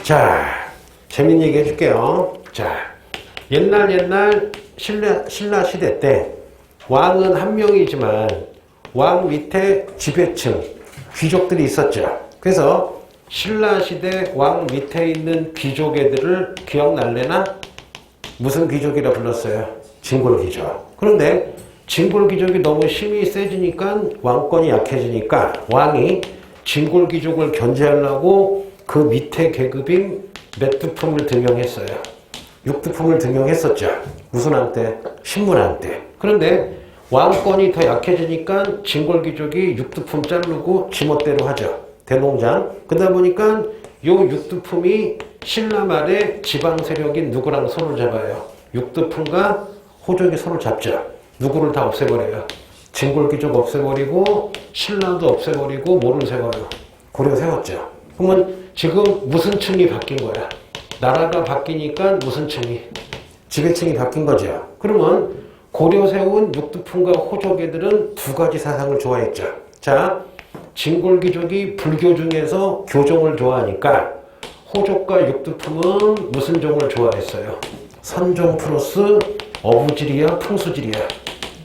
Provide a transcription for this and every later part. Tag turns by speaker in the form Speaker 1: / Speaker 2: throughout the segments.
Speaker 1: 자, 재밌는 얘기 해줄게요. 자, 옛날 신라 시대 때 왕은 한 명이지만 왕 밑에 지배층, 귀족들이 있었죠. 그래서 신라 시대 왕 밑에 있는 귀족 애들을 기억날래나? 무슨 귀족이라 불렀어요? 진골귀족. 그런데 진골귀족이 너무 힘이 세지니까 왕권이 약해지니까 왕이 진골귀족을 견제하려고 그 밑에 계급인 몇두품을 등용했어요. 육두품을 등용했었죠. 무슨 한 때? 신문한 때. 그런데 왕권이 더 약해지니까 진골귀족이 육두품 자르고 지멋대로 하죠. 대농장. 그러다 보니까 요 육두품이 신라 말에 지방 세력인 누구랑 손을 잡아요? 육두품과 호족이 손을 잡죠. 누구를 다 없애버려요. 진골귀족 없애버리고 신라도 없애버리고 뭐를 세워요? 고려 세웠죠. 그러면 지금 무슨 층이 바뀐 거야? 나라가 바뀌니까 무슨 층이? 지배층이 바뀐 거죠. 그러면 고려 세운 육두품과 호족애들은 두 가지 사상을 좋아했죠. 자, 진골귀족이 불교 중에서 교종을 좋아하니까 호족과 육두품은 무슨 종을 좋아했어요? 선종 플러스 어부지리야 풍수지리야.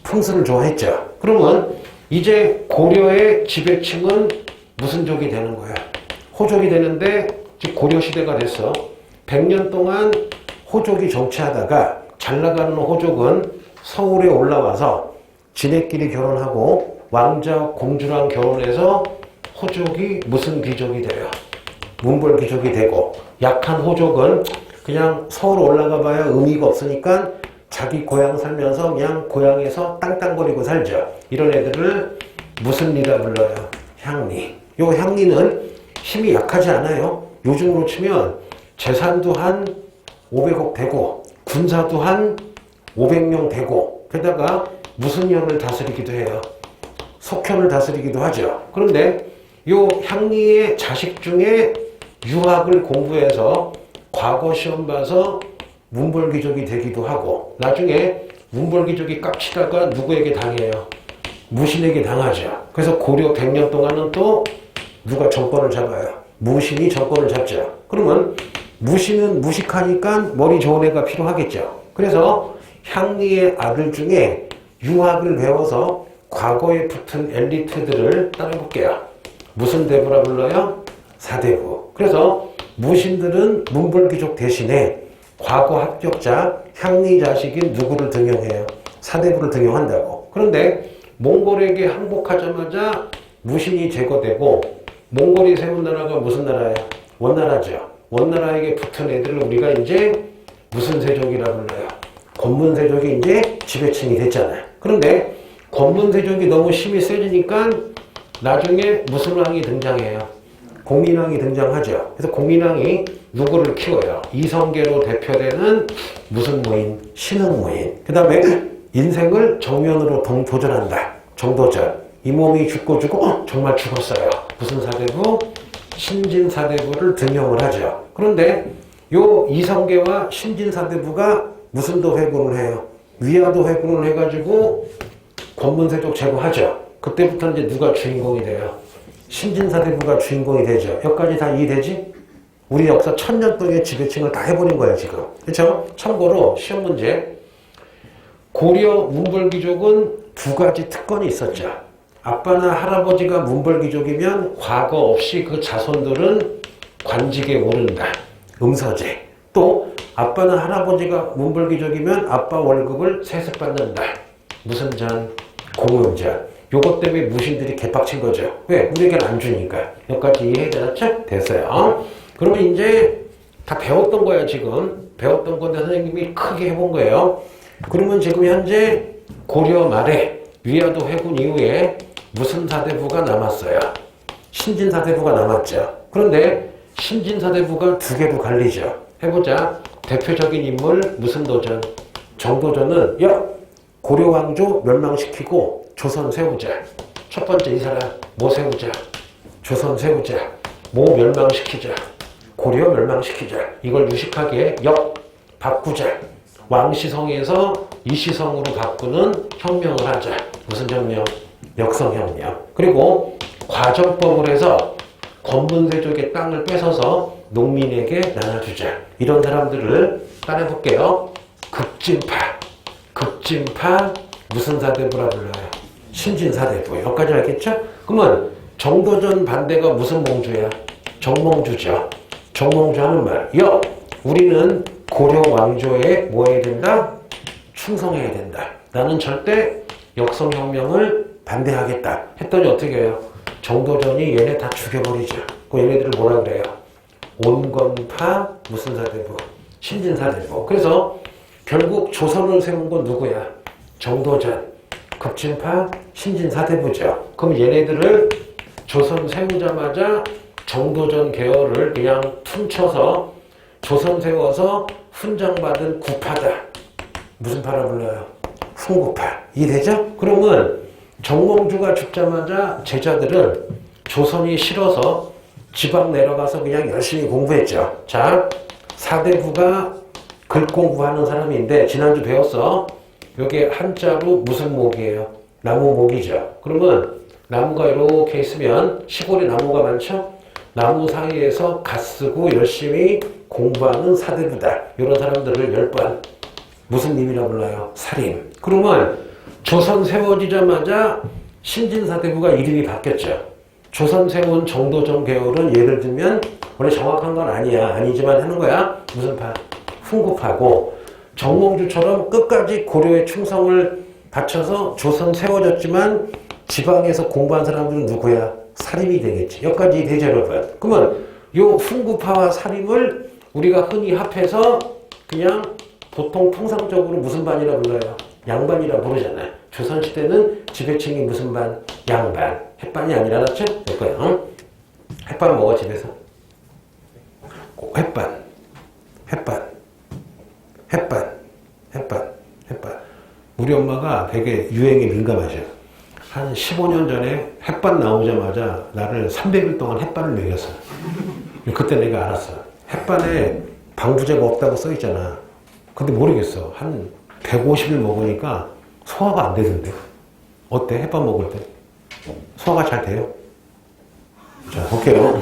Speaker 1: 풍수를 좋아했죠. 그러면 이제 고려의 지배층은 무슨 족이 되는 거야? 호족이 되는데 고려시대가 됐어. 100년 동안 호족이 정치하다가 잘 나가는 호족은 서울에 올라와서 지네끼리 결혼하고 왕자 공주랑 결혼해서 호족이 무슨 귀족이 돼요? 문벌 귀족이 되고, 약한 호족은 그냥 서울 올라가 봐야 의미가 없으니까 자기 고향 살면서 그냥 고향에서 땅땅거리고 살죠. 이런 애들을 무슨 리라 불러요? 향리. 요 향리는 힘이 약하지 않아요. 요즘으로 치면 재산도 한 500억 되고 군사도 한 500명 되고, 게다가 무슨 년을 다스리기도 해요. 석현을 다스리기도 하죠. 그런데 요 향리의 자식 중에 유학을 공부해서 과거 시험 봐서 문벌귀족이 되기도 하고, 나중에 문벌귀족이 깝치다가 누구에게 당해요? 무신에게 당하죠. 그래서 고려 100년 동안은 또 누가 정권을 잡아요? 무신이 정권을 잡죠. 그러면 무신은 무식하니까 머리 좋은 애가 필요하겠죠. 그래서 향리의 아들 중에 유학을 배워서 과거에 붙은 엘리트들을 따라볼게요. 무슨 대부라 불러요? 사대부. 그래서 무신들은 문벌귀족 대신에 과거 합격자 향리 자식인 누구를 등용해요? 사대부를 등용한다고. 그런데 몽골에게 항복하자마자 무신이 제거되고 몽골이 세운 나라가 무슨 나라예요? 원나라죠. 원나라에게 붙은 애들을 우리가 이제 무슨 세족이라 불러요? 권문세족이 이제 지배층이 됐잖아요. 그런데 권문세족이 너무 힘이 세지니까 나중에 무슨 왕이 등장해요? 공인왕이 등장하죠. 그래서 공인왕이 누구를 키워요? 이성계로 대표되는 무슨 무인? 신흥무인. 그 다음에 인생을 정면으로 도전한다. 정도전. 이 몸이 죽고 정말 죽었어요. 무슨 사대부? 신진사대부를 등용을 하죠. 그런데 요 이성계와 신진사대부가 무슨 도 회군을 해요? 위화도 회군을 해가지고 권문세족 제거하죠. 그때부터 이제 누가 주인공이 돼요? 신진사대부가 주인공이 되죠. 여기까지 다 이해되지? 우리 역사 1000년 동안의 지배층을 다 해버린 거예요, 지금. 그렇죠? 참고로 시험 문제. 고려 문벌귀족은 두 가지 특권이 있었죠. 아빠나 할아버지가 문벌귀족이면 과거 없이 그 자손들은 관직에 오른다. 음서제. 또 아빠나 할아버지가 문벌귀족이면 아빠 월급을 세습받는다. 무슨 전? 공연전. 요것 때문에 무신들이 개빡친 거죠. 왜? 우리에게는 안 주니까. 여기까지 이해되셨죠? 됐어요. 그러면 이제 다 배웠던 거야, 지금. 배웠던 건데 선생님이 크게 해본 거예요. 그러면 지금 현재 고려 말에 위화도 회군 이후에 무슨 사대부가 남았어요? 신진사대부가 남았죠. 그런데 신진사대부가 두 개로 갈리죠. 해보자. 대표적인 인물 무슨 도전? 정도전은 고려 왕조 멸망시키고 조선 세우자. 첫 번째 이 사람 뭐 세우자? 조선 세우자. 뭐 멸망시키자? 고려 멸망시키자. 이걸 유식하게 바꾸자. 왕시성에서 이시성으로 바꾸는 혁명을 하자. 무슨 혁명? 역성혁명. 그리고 과정법을 해서 권분세족의 땅을 뺏어서 농민에게 나눠주자. 이런 사람들을 따라해볼게요. 급진파 무슨 사대부라 불러요? 신진사대부. 여기까지 알겠죠? 그러면 정도전 반대가 무슨 몽주야? 정몽주죠. 정몽주 하는 말. 우리는 고려 왕조에 뭐 해야 된다? 충성해야 된다. 나는 절대 역성혁명을 반대하겠다. 했더니 어떻게 해요? 정도전이 얘네 다 죽여버리죠. 그 얘네들을 뭐라 그래요? 온건파 무슨 사대부? 신진사대부. 그래서 결국 조선을 세운 건 누구야? 정도전, 급진파, 신진사대부죠. 그럼 얘네들을 조선 세우자마자 정도전 계열을 그냥 퉁쳐서 조선 세워서 훈장받은 구파다. 무슨 파라 불러요? 훈구파. 이해되죠? 그러면 정몽주가 죽자마자 제자들은 조선이 싫어서 지방 내려가서 그냥 열심히 공부했죠. 자, 사대부가 글 공부하는 사람인데 지난주 배웠어. 여기 한자로 무슨 목이에요? 나무 목이죠. 그러면 나무가 이렇게 있으면 시골에 나무가 많죠? 나무 사이에서 갓 쓰고 열심히 공부하는 사대부다. 이런 사람들을 10번 무슨 님이라 불러요? 사림. 그러면 조선 세워지자마자 신진사대부가 이름이 바뀌었죠. 조선 세운 정도전 계열은 예를 들면 원래 정확한 건 아니지만 하는 거야. 무슨 파? 훈구파고 정몽주처럼 끝까지 고려의 충성을 바쳐서 조선 세워졌지만 지방에서 공부한 사람들은 누구야? 사림이 되겠지. 여기까지 되죠, 여러분. 그러면 요 훈구파와 사림을 우리가 흔히 합해서 그냥 보통 통상적으로 무슨 반이라 불러요? 양반이라 부르잖아요. 조선시대는 지배층이 무슨 반? 양반. 햇반이 아니라, 알았죠? 이거요. 햇반 먹어, 집에서. 햇반. 우리 엄마가 되게 유행에 민감하셔. 한 15년 전에 햇반 나오자마자 나를 300일 동안 햇반을 먹였어. 그때 내가 알았어. 햇반에 방부제가 없다고 써있잖아. 근데 모르겠어. 한 150일 먹으니까 소화가 안 되던데. 어때? 햇반 먹을 때? 소화가 잘 돼요? 자, 볼게요.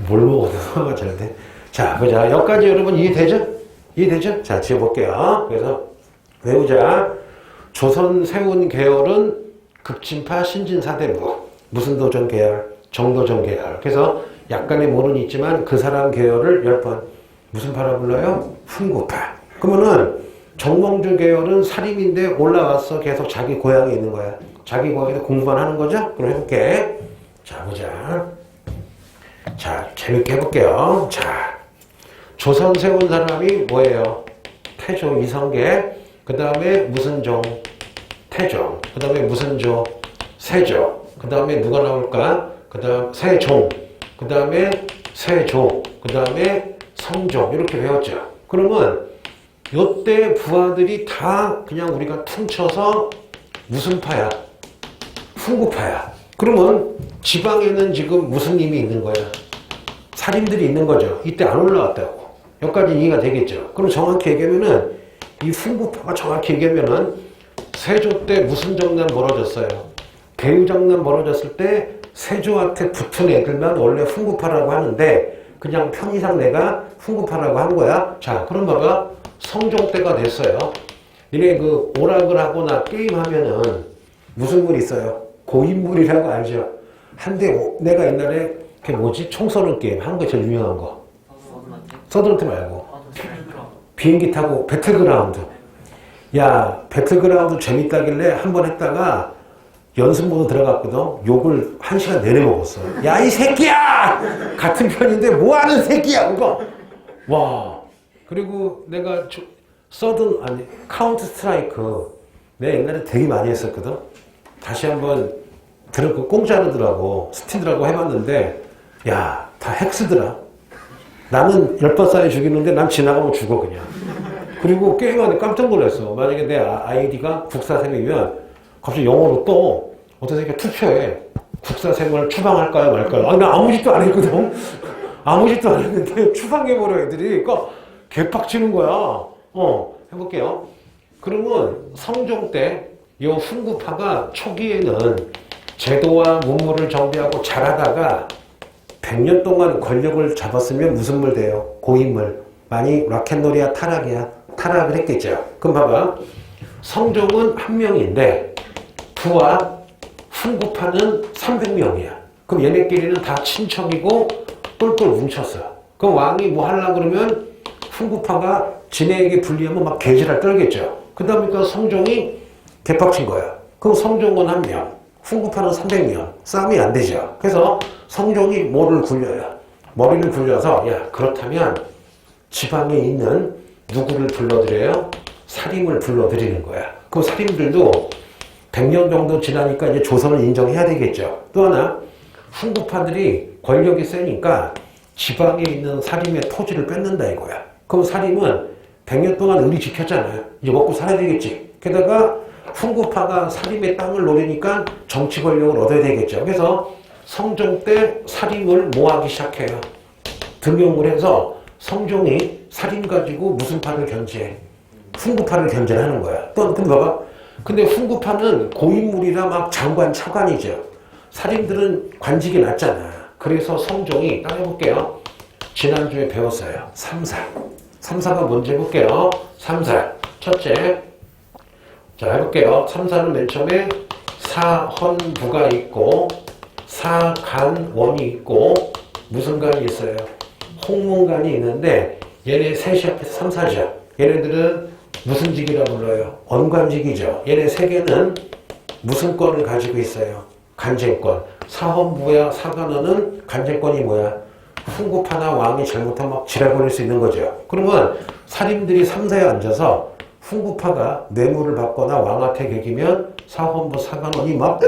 Speaker 1: 뭘 먹어도 소화가 잘 돼? 자, 보자. 여기까지 여러분 이해되죠? 이해되죠? 자, 지어볼게요. 그래서 외우자. 조선 세운 계열은 급진파 신진사대부. 무슨 도전 계열? 정도전 계열. 그래서 약간의 모는 있지만 그 사람 계열을 10번 무슨 파라 불러요? 훈구파. 그러면은 정몽주 계열은 사림인데 올라와서 계속 자기 고향에 있는 거야. 자기 고향에서 공부만 하는 거죠? 그럼 해볼게. 자, 보자. 자, 재밌게 해볼게요. 자, 조선 세운 사람이 뭐예요? 태조 이성계. 그 다음에 무슨 종? 태종. 그 다음에 무슨 조? 세조. 그 다음에 누가 나올까? 그 다음 세종. 그 다음에 세조. 그 다음에 성종. 이렇게 배웠죠. 그러면 요때 부하들이 다 그냥 우리가 퉁쳐서 무슨 파야? 훈구파야. 그러면 지방에는 지금 무슨 힘이 있는 거야? 살인들이 있는 거죠. 이때 안 올라왔다고. 여기까지 이해가 되겠죠. 그럼 정확히 얘기하면은 이 훈구파가 정확히 얘기하면은 세조 때 무슨 장난 벌어졌어요? 개유장난 벌어졌을 때 세조한테 붙은 애들만 원래 훈구파라고 하는데 그냥 편의상 내가 훈구파라고 한 거야. 자, 그럼 봐봐. 성종 때가 됐어요. 니네 그 오락을 하거나 게임하면은 무슨 물 있어요? 고인물이라고 알죠? 한데 내가 옛날에 그게 뭐지? 총 쏘는 게임 하는 거 제일 유명한 거. 서든어택 말고. 비행기 타고 배틀그라운드. 야, 배틀그라운드 재밌다길래 한 번 했다가 연습모드 들어갔거든. 욕을 1시간 내내 먹었어. 야, 이 새끼야! 같은 편인데 뭐하는 새끼야 그거. 와. 그리고 내가 카운트 스트라이크 내가 옛날에 되게 많이 했었거든. 다시 한번 들었고 공짜로더라고. 스티드라고 해봤는데 야, 다 핵스더라. 나는 10번 싸게 죽이는데 난 지나가면 죽어 그냥. 그리고 게임하는데 깜짝 놀랐어. 만약에 내 아이디가 국사생이면 갑자기 영어로 또 어떤 새끼가 투표해. 국사생을 추방할까요 말까요? 아니 나 아무 짓도 안 했거든. 아무 짓도 안 했는데 추방해버려 애들이. 그러니까 개빡치는 거야. 해볼게요. 그러면 성종 때 이 훈구파가 초기에는 제도와 문물을 정비하고 잘하다가 100년 동안 권력을 잡았으면 무슨 물 돼요? 고인물. 많이 락앤롤이야 타락이야? 타락을 했겠죠. 그럼 봐봐. 성종은 한 명인데 부와 훈구파는 300명이야. 그럼 얘네끼리는 다 친척이고 똘똘 뭉쳤어. 그럼 왕이 뭐 하려고 그러면 훈구파가 지네에게 불리하면 막 개지랄 떨겠죠. 그러니까 성종이 개빡친 거야. 그럼 성종은 한 명, 훈구파는 300명. 싸움이 안 되죠. 그래서 성종이 뭐를 굴려요? 머리를 굴려서 야 그렇다면 지방에 있는 누구를 불러들여요? 사림을 불러들이는 거야. 그 사림들도 100년 정도 지나니까 이제 조선을 인정해야 되겠죠. 또 하나 훈구파들이 권력이 세니까 지방에 있는 사림의 토지를 뺏는다 이거야. 그럼 사림은 100년 동안 의리 지켰잖아요. 이제 먹고 살아야 되겠지. 게다가 훈구파가 사림의 땅을 노리니까 정치 권력을 얻어야 되겠죠. 그래서 성종 때 사림을 모하기 시작해요. 등용을 해서 성종이 사림 가지고 무슨 파를 견제해? 훈구파를 견제하는 거야. 또 근데 봐봐. 근데 훈구파는 고인물이라 막 장관, 차관이죠. 사림들은 관직이 낮잖아. 그래서 성종이 딱 해볼게요. 지난주에 배웠어요. 삼사. 삼사가 뭔지 해볼게요. 삼사. 첫째. 자, 해볼게요. 삼사는 맨 처음에 사헌부가 있고 사간원이 있고 무슨 간이 있어요? 홍문간이 있는데 얘네 셋이 합해서 삼사죠. 얘네들은 무슨 직이라 불러요? 언관직이죠. 얘네 세 개는 무슨 권을 가지고 있어요? 간쟁권. 사헌부야 사간원은 간쟁권이 뭐야? 훈구파나 왕이 잘못하면 막 지랄거릴 수 있는 거죠. 그러면 사림들이 삼사에 앉아서 훈구파가 뇌물을 받거나 왕한테 개기면 사헌부 사간원이 막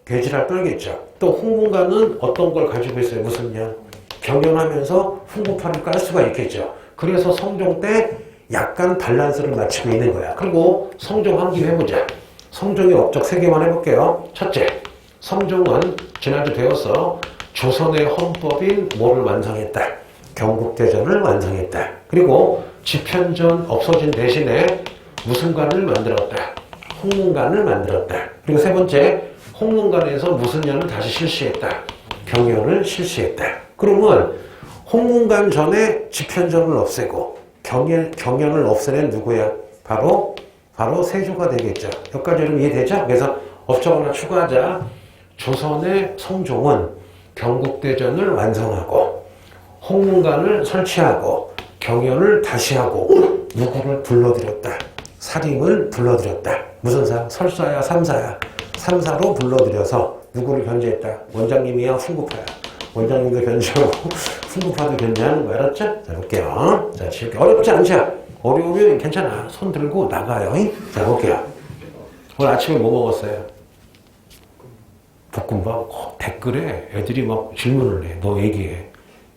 Speaker 1: 개지랄 떨겠죠. 또 홍문관은 어떤 걸 가지고 있어요? 무슨 년? 경영하면서 훈구파를 깔 수가 있겠죠. 그래서 성종 때 약간 밸런스를 맞추고 있는 거야. 그리고 성종 한 김 해보자. 성종의 업적 3개만 해볼게요. 첫째, 성종은 지난주 배웠어. 조선의 헌법인 뭐를 완성했다? 경국대전을 완성했다. 그리고 집현전 없어진 대신에 무슨 관을 만들었다? 홍문관을 만들었다. 그리고 세 번째, 홍문관에서 무슨 년을 다시 실시했다? 경연을 실시했다. 그러면 홍문관 전에 집현전을 없애고 경연을 없애낸 누구야? 바로 세조가 되겠죠. 여기까지 여러분 이해되죠? 그래서 업적 하나 추가하자. 조선의 성종은 경국대전을 완성하고 홍문관을 설치하고 경연을 다시 하고 누구를 불러들였다? 사림을 불러들였다. 무슨 사? 설사야 삼사야. 삼사로 불러들여서 누구를 견제했다? 원장님이야 훈구파야. 원장님도 견제하고 훈구파도 견제하는 거 알았죠? 자 볼게요. 자 지금 어렵지 않죠? 어려우면 괜찮아. 손 들고 나가요. 자 볼게요. 오늘 아침에 뭐 먹었어요? 볶음밥. 댓글에 애들이 막 질문을 해. 너 얘기해.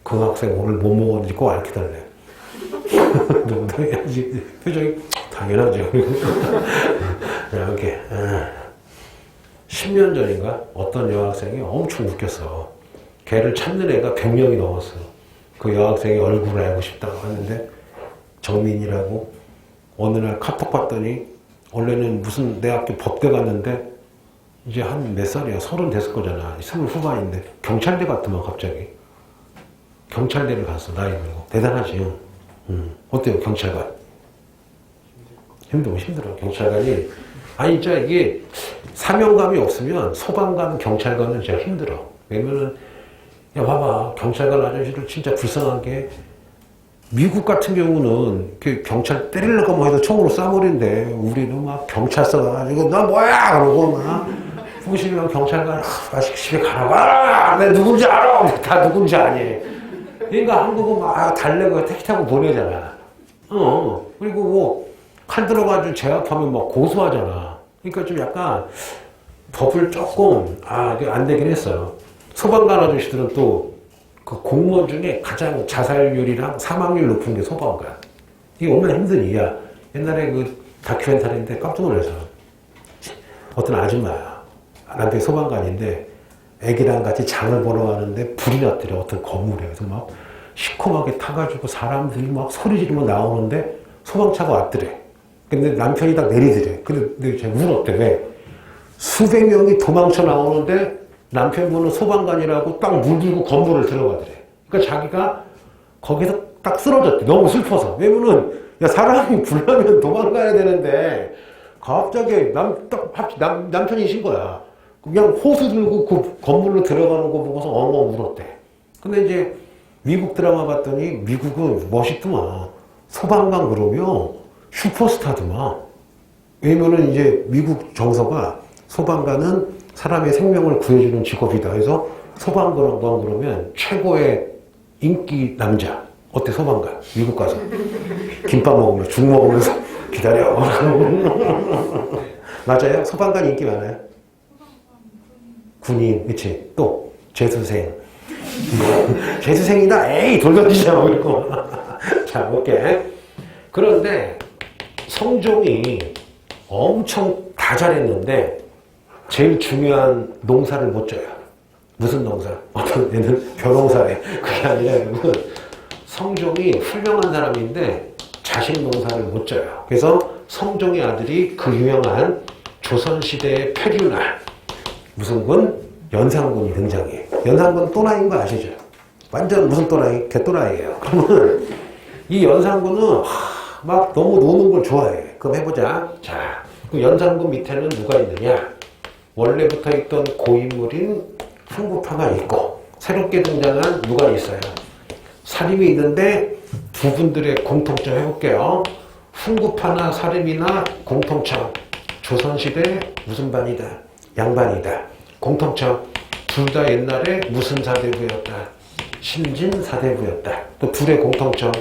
Speaker 1: 그 학생 오늘 뭐 먹었는지 꼭 알려달래. 너 해야지. 표정이 당연하죠. 이렇게 10년 전인가 어떤 여학생이 엄청 웃겼어. 걔를 찾는 애가 100명이 넘었어. 그 여학생이 얼굴을 알고 싶다고 하는데 정민이라고 어느 날 카톡 봤더니 원래는 무슨 내 학교 법대 갔는데 이제 한 몇 살이야? 30 됐을 거잖아. 20 후반인데 경찰대 갔더만 갑자기. 경찰대를 갔어. 나이 들고. 대단하지. 어때요 경찰관? 힘들어. 경찰관이 아니 진짜 이게 사명감이 없으면 소방관 경찰관은 진짜 힘들어. 왜냐면은 야 봐봐 경찰관 아저씨들 진짜 불쌍한 게 미국 같은 경우는 경찰 때리려고 뭐 해도 총으로 쏴버린대. 우리는 막 경찰서 가가지고 너 뭐야 그러고 막 부시면 경찰관 아직 집에 가라. 내가 누군지 알아. 다 누군지 아니. 그러니까 한국은 막 달래고 택시 타고 보내잖아. 그리고 뭐 칼 들어가지고 제압하면 막 고소하잖아. 그러니까 좀 약간 법을 조금 이게 안 되긴 했어요. 소방관 아저씨들은 또 그 공무원 중에 가장 자살률이랑 사망률 높은 게 소방관. 이게 얼마나 힘든 일이야. 옛날에 그 다큐멘터리인데 깜짝 놀라서 어떤 아줌마야. 남편이 소방관인데 애기랑 같이 장을 보러 가는데 불이 났더래. 어떤 건물에. 그래서 막 시커멓게 타가지고 사람들이 막 소리 지르면 나오는데 소방차가 왔더래. 근데 남편이 딱 내리더래. 근데 제가 울었대. 왜? 수백 명이 도망쳐 나오는데 남편분은 소방관이라고 딱 물들고 건물을 들어가더래. 그러니까 자기가 거기서 딱 쓰러졌대. 너무 슬퍼서. 왜냐면은 야, 사람이 불나면 도망가야 되는데 갑자기 남편이신 거야. 그냥 호수 들고 그 건물로 들어가는 거 보고서 엉엉 울었대. 근데 이제 미국 드라마 봤더니 미국은 멋있더만. 소방관 그러면 슈퍼스타더만. 왜냐면은 이제 미국 정서가 소방관은 사람의 생명을 구해주는 직업이다. 그래서 소방관 그러면 최고의 인기 남자. 어때 소방관? 미국 가서 김밥 먹으면서 죽 먹으면서 기다려. 맞아요? 소방관 인기 많아요? 군인, 그치? 또 재수생. 재수생이다. 에이 돌 던지자 그러고. 자, 오케이. 그런데 성종이 엄청 다 잘했는데 제일 중요한 농사를 못 져요. 무슨 농사? 어떤 애는 벼농사래. 그게 아니라 이건 성종이 훌륭한 사람인데 자식 농사를 못 져요. 그래서 성종의 아들이 그 유명한 조선시대의 표류날 무슨 군? 연산군이 등장해요. 연산군 또라이인 거 아시죠? 완전 무슨 또라이? 개또라이예요. 그러면 이 연산군은 막 너무 노는 걸 좋아해. 그럼 해보자. 자, 그 연산군 밑에는 누가 있느냐? 원래부터 있던 고인물인 흥부파가 있고 새롭게 등장한 누가 있어요? 사림이 있는데 두 분들의 공통점 해볼게요. 흥부파나 사림이나 공통점. 조선시대 무슨 반이다? 양반이다. 공통점. 둘 다 옛날에 무슨 사대부였다? 신진 사대부였다. 또 둘의 공통점.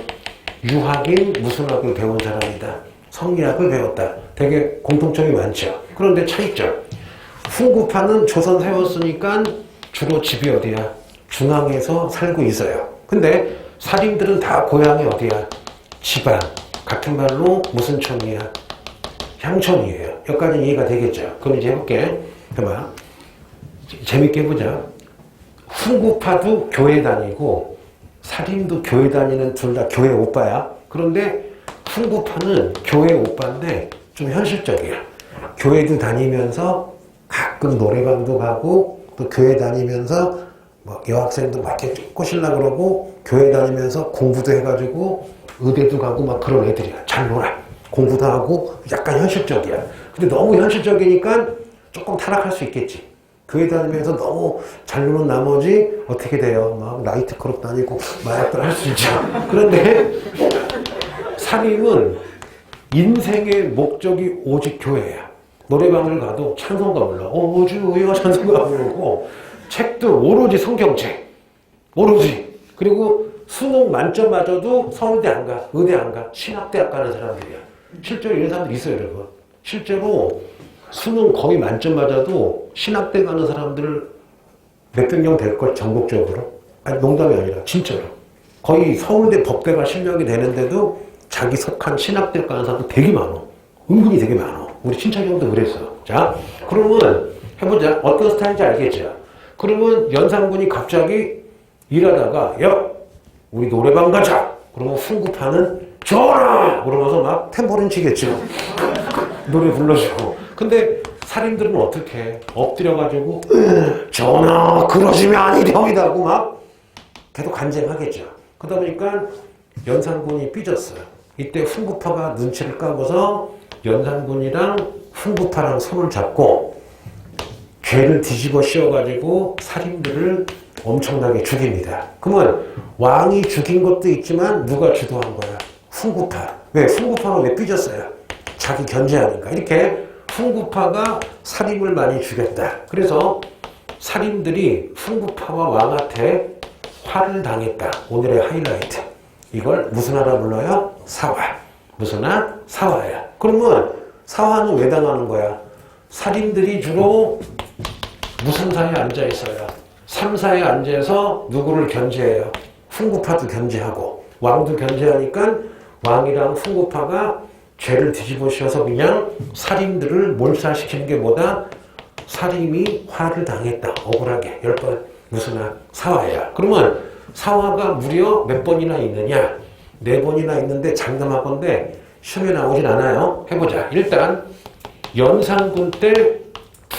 Speaker 1: 유학인 무슨 학을 배운 사람이다. 성리학을 배웠다. 되게 공통점이 많죠. 그런데 차이점. 흥부파는 조선 세웠으니까 주로 집이 어디야? 중앙에서 살고 있어요. 근데 사림들은 다 고향이 어디야? 지방. 같은 말로 무슨 촌이야? 향촌이에요. 여기까지 이해가 되겠죠? 그럼 이제 해볼게. 해봐. 재밌게 해보자. 흥부파도 교회 다니고 사림도 교회 다니는 둘 다 교회 오빠야. 그런데 흥부파는 교회 오빠인데 좀 현실적이야. 교회도 다니면서 가끔 노래방도 가고 또 교회 다니면서 뭐 여학생도 막 이렇게 꼬실라 그러고 교회 다니면서 공부도 해가지고 의대도 가고 막 그런 애들이야. 잘 놀아. 공부도 하고 약간 현실적이야. 근데 너무 현실적이니까 조금 타락할 수 있겠지. 교회 다니면서 너무 잘 노는 나머지 어떻게 돼요? 막 나이트클럽 다니고 마약들 할 수 있죠. 그런데 사림은 인생의 목적이 오직 교회야. 노래방을 가도 찬송가 불러. 주여 찬송가 부르고 책도 오로지 성경책. 오로지. 그리고 수능 만점 맞아도 서울대 안 가. 의대 안 가. 신학대학 가는 사람들이야. 실제로 이런 사람들 있어요, 여러분. 실제로 수능 거의 만점 맞아도 신학대 가는 사람들 몇백 명 될걸, 전국적으로. 아니, 농담이 아니라 진짜로. 거의 서울대 법대가 실력이 되는데도 자기 속한 신학대 가는 사람들 되게 많아. 은근히 되게 많아. 우리 친척 형도 그랬어. 자, 그러면 해보자. 어떤 스타일인지 알겠죠? 그러면 연산군이 갑자기 일하다가 야, 우리 노래방 가자. 그러면 흥부파는 전하! 그러면서 막 탬버린 치겠죠. 노래 불러주고. 근데 살인들은 어떻게 해? 엎드려가지고 전하 그러시면 아니렵니다 하고 막 계속 간쟁하겠죠. 그러다 보니까 연산군이 삐졌어요. 이때 흥부파가 눈치를 까고서 연산군이랑 흥부파랑 손을 잡고 죄를 뒤집어 씌워가지고 살인들을 엄청나게 죽입니다. 그러면 왕이 죽인 것도 있지만 누가 주도한 거야? 흥부파. 왜? 흥부파는 왜 삐졌어요? 자기 견제하니까. 이렇게 흥부파가 살인을 많이 죽였다. 그래서 살인들이 흥부파와 왕한테 화를 당했다. 오늘의 하이라이트. 이걸 무슨 하라 불러요? 사화. 무슨 하? 사화야. 그러면 사화는 왜 당하는 거야? 살인들이 주로 무슨 사에 앉아 있어요? 3사에 앉아서 누구를 견제해요? 흥부파도 견제하고 왕도 견제하니까 왕이랑 흥부파가 죄를 뒤집어 씌워서 그냥 살인들을 몰살시키는 게 뭐다? 살인이 화를 당했다. 억울하게 10번. 무슨 하? 사화야. 그러면 사화가 무려 몇 번이나 있느냐? 4번이나 있는데 장담하건데 시험에 나오진 않아요. 해보자. 일단 연산군 때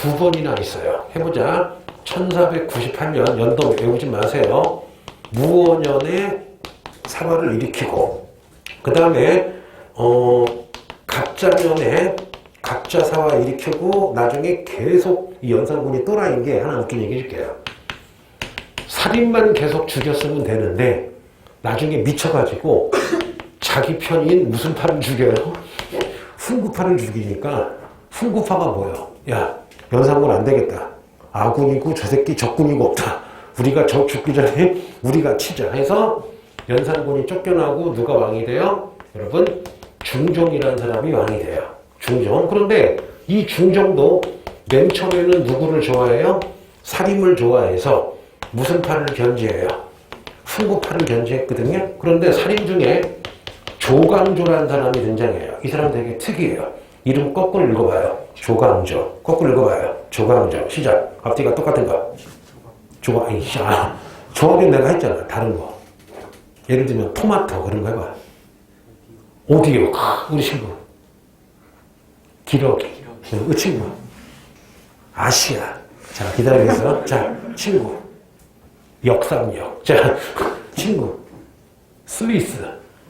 Speaker 1: 두 번이나 있어요. 해보자. 1498년 연도 외우지 마세요. 무오년에 사화를 일으키고 그 다음에 갑자년에 갑자사화 일으키고 나중에 계속 이 연산군이 또라이인 게 하나 웃긴 얘기 해줄게요. 살인만 계속 죽였으면 되는데 나중에 미쳐가지고 자기 편인 무슨 파를 죽여요? 훈구파를 죽이니까 훈구파가 뭐예요? 야, 연산군 안 되겠다. 아군이고 저 새끼 적군이고 없다. 우리가 저 죽기 전에 우리가 치자 해서 연산군이 쫓겨나고 누가 왕이 돼요? 여러분, 중종이라는 사람이 왕이 돼요. 중종. 그런데 이 중종도 맨 처음에는 누구를 좋아해요? 살인을 좋아해서 무슨 파를 견지해요? 훈구파를 견지했거든요. 그런데 살인 중에 조광조라는 사람이 등장해요. 이 사람 되게 특이해요. 이름 거꾸로 읽어봐요. 조광조. 거꾸로 읽어봐요. 조광조. 시작. 앞뒤가 똑같은 거. 조합이 내가 했잖아. 다른 거. 예를 들면 토마토 그런 거 해봐. 오디오. 우리 친구. 기러기. 그 친구. 아시아. 자, 기다리겠어. 자, 친구. 역삼역. 자, 친구. 스위스.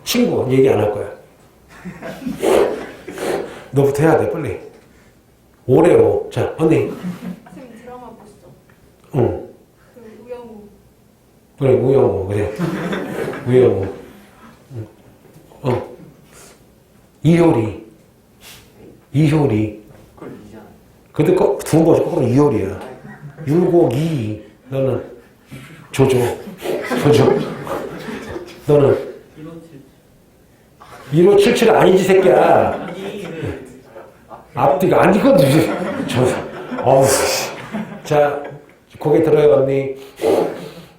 Speaker 1: 친구. 얘기 안 할 거야. 너부터 해야 돼, 빨리. 오레오. 자, 언니.
Speaker 2: 선생님 드라마 보시죠?
Speaker 1: 응.
Speaker 2: 그 우영우.
Speaker 1: 그래, 우영우. 그래. 우영우. 이효리. 이효리. 근데 두번 보지, 거꾸로 이효리야. 율곡이. 너는 조조. 조조. 너는 1577 아니지, 새끼야. 앞뒤가 아니거든. 어우. 자, 고개 들어요, 언니.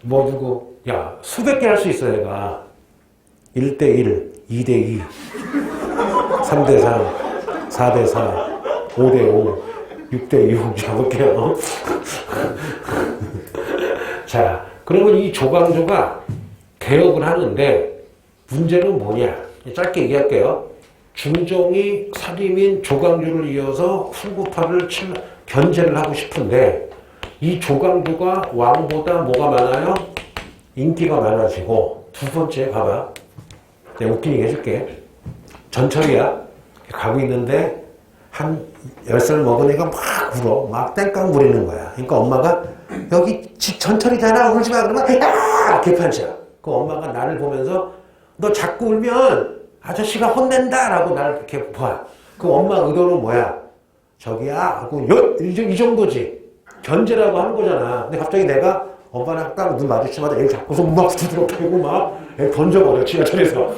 Speaker 1: 뭐 누구? 야, 수백 개 할 수 있어, 내가. 1대1, 2대2, 3대3, 4대4, 5대5, 6대6. 자, 볼게요. 자, 그러면 이 조광조가 개혁을 하는데 문제는 뭐냐? 짧게 얘기할게요. 중종이 살인인 조광조를 이어서 훈구파를 견제를 하고 싶은데 이 조광조가 왕보다 뭐가 많아요? 인기가 많아지고 두 번째 봐봐. 내가 웃긴 얘기 해줄게. 전철이야. 가고 있는데 한 10살 먹은 애가 막 울어. 막 땡깡 부리는 거야. 그러니까 엄마가 여기 전철이잖아. 울지 마. 그러면 야! 개판이야. 그 엄마가 나를 보면서 너 자꾸 울면 아저씨가 혼낸다 라고 나를 이렇게 봐. 그 엄마 의도는 뭐야? 저기야 하고 이 정도지. 견제라고 하는 거잖아. 근데 갑자기 내가 엄마랑 딱 눈 마주치마다 애를 잡고서 막 두드러 패고 막 애 던져버려. 지하철에서.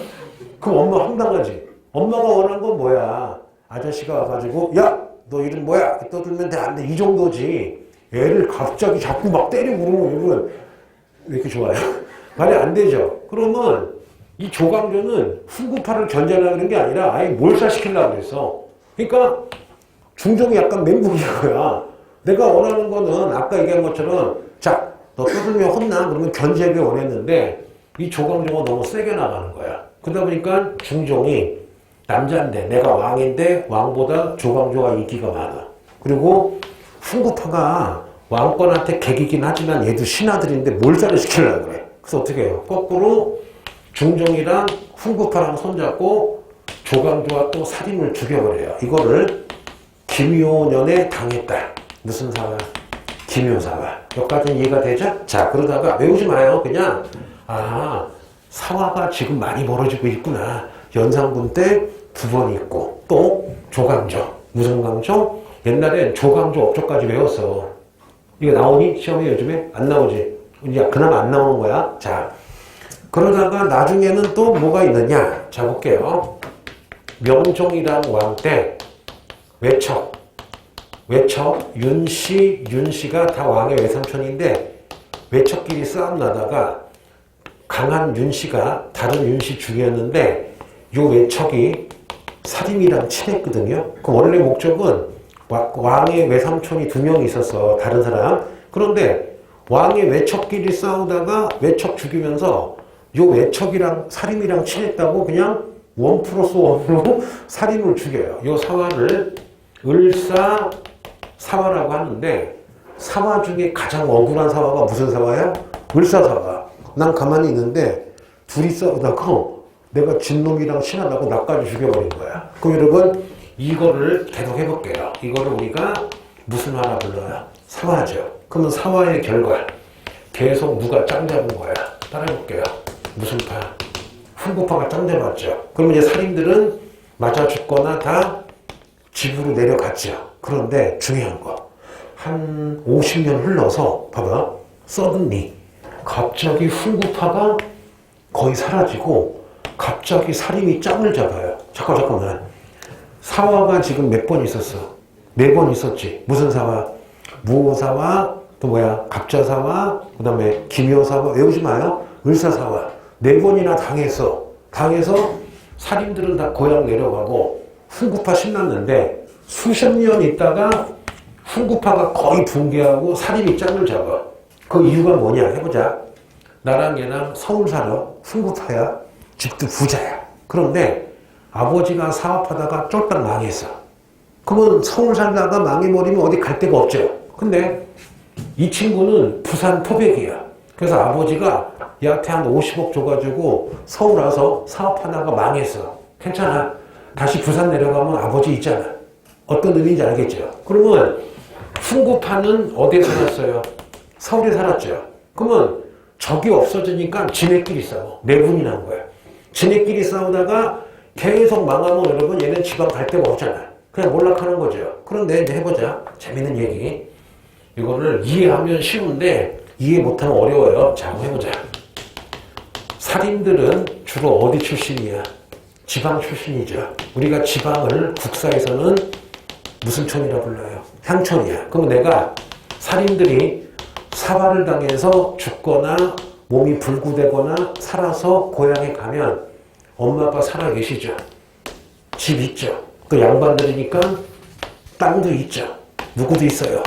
Speaker 1: 그럼 엄마 황당하지. 엄마가 원한 건 뭐야? 아저씨가 와가지고 야! 너 이름 뭐야? 떠들면 돼. 안 돼. 이 정도지. 애를 갑자기 자꾸 막 때리고 그러면 왜 이렇게 좋아요? 말이 안 되죠. 그러면 이 조광조는 훈구파를 견제하려는 게 아니라 아예 몰살시키려고 그랬어. 그러니까 중종이 약간 멘붕인 거야. 내가 원하는 거는 아까 얘기한 것처럼 자, 너 떠들면 혼나? 그러면 견제하기 원했는데 이 조광조가 너무 세게 나가는 거야. 그러다 보니까 중종이 남자인데 내가 왕인데 왕보다 조광조가 인기가 많아. 그리고 훈구파가 왕권한테 개기긴 하지만 얘도 신하들인데 몰살을 시키려고 그래. 그래서 어떻게 해요? 거꾸로 중종이랑 훈구파랑 손잡고 조광조와 또 살인을 죽여버려요. 이거를 김효년에 당했다. 무슨 사화? 김효사화. 여기까지는 이해가 되죠? 자, 그러다가 외우지 마요. 그냥 사화가 지금 많이 벌어지고 있구나. 연산군 때 두 번 있고 또 조광조. 무슨 광조? 옛날엔 조광조 업조까지 외웠어. 이게 나오니? 시험에 요즘에? 안 나오지? 야, 그나마 안 나오는 거야. 자, 그러다가 나중에는 또 뭐가 있느냐? 자, 볼게요. 명종이라는 왕 때 외척, 윤씨가 다 왕의 외삼촌인데 외척끼리 싸움 나다가 강한 윤씨가 다른 윤씨 죽였는데 요 외척이 살인이랑 친했거든요. 그 원래 목적은 왕의 외삼촌이 2명 있었어. 다른 사람. 그런데 왕의 외척끼리 싸우다가 외척 죽이면서 요 외척이랑 살인이랑 친했다고 그냥 1+1로 살인을 죽여요. 요 사화를 을사 사화라고 하는데 사화 중에 가장 억울한 사화가 무슨 사화야? 을사사화. 난 가만히 있는데 둘이 싸우다가 내가 진놈이랑 친하다고 나까지 죽여버린 거야. 그럼 여러분 이거를 계속 해볼게요. 이거를 우리가 무슨 화라 불러요? 사화죠. 그러면 사화의 결과 계속 누가 짱 잡은 거야? 따라해볼게요. 무슨 파? 훈구파가 짱 잡았죠. 그러면 이제 살인들은 맞아 죽거나 다 집으로 내려갔죠. 그런데 중요한 거 한 50년 흘러서 봐봐. 서든리 갑자기 훈구파가 거의 사라지고 갑자기 살인이 짱을 잡아요. 잠깐만. 사화가 지금 몇 번 있었어? 4번 있었지. 무슨 사화? 무호사화, 또 뭐야? 갑자사화, 그 다음에 기묘사화. 외우지 마요. 을사사화. 4번이나 당했어. 당해서 살인들은 다 고향 내려가고 훈구파 신났는데 수십 년 있다가 훈구파가 거의 붕괴하고 살인이 짱을 잡아. 그 이유가 뭐냐 해보자. 나랑 얘랑 서울 살아. 훈구파야. 집도 부자야. 그런데 아버지가 사업하다가 쫄딱 망했어. 그러면 서울 살다가 망해버리면 어디 갈 데가 없죠. 근데 이 친구는 부산 토백이야. 그래서 아버지가 얘한테 한 50억 줘가지고 서울 와서 사업하다가 망했어. 괜찮아. 다시 부산 내려가면 아버지 있잖아. 어떤 의미인지 알겠죠? 그러면 훈구파는 어디에 살았어요? 서울에 살았죠. 그러면 적이 없어지니까 지네끼리 싸워. 내분이 난 거야. 지네끼리 싸우다가 계속 망하면 여러분 얘는 지방 갈 데가 없잖아. 그냥 몰락하는 거죠. 그런데 이제 해보자. 재밌는 얘기. 이거를 이해하면 쉬운데 이해 못하면 어려워요. 자, 한번 해보자. 살인들은 주로 어디 출신이야? 지방 출신이죠. 우리가 지방을 국사에서는 무슨 촌이라 불러요? 향촌이야. 그럼 내가 살인들이 사발을 당해서 죽거나 몸이 불구되거나 살아서 고향에 가면 엄마 아빠 살아 계시죠? 집 있죠? 그 양반들이니까 땅도 있죠? 누구도 있어요?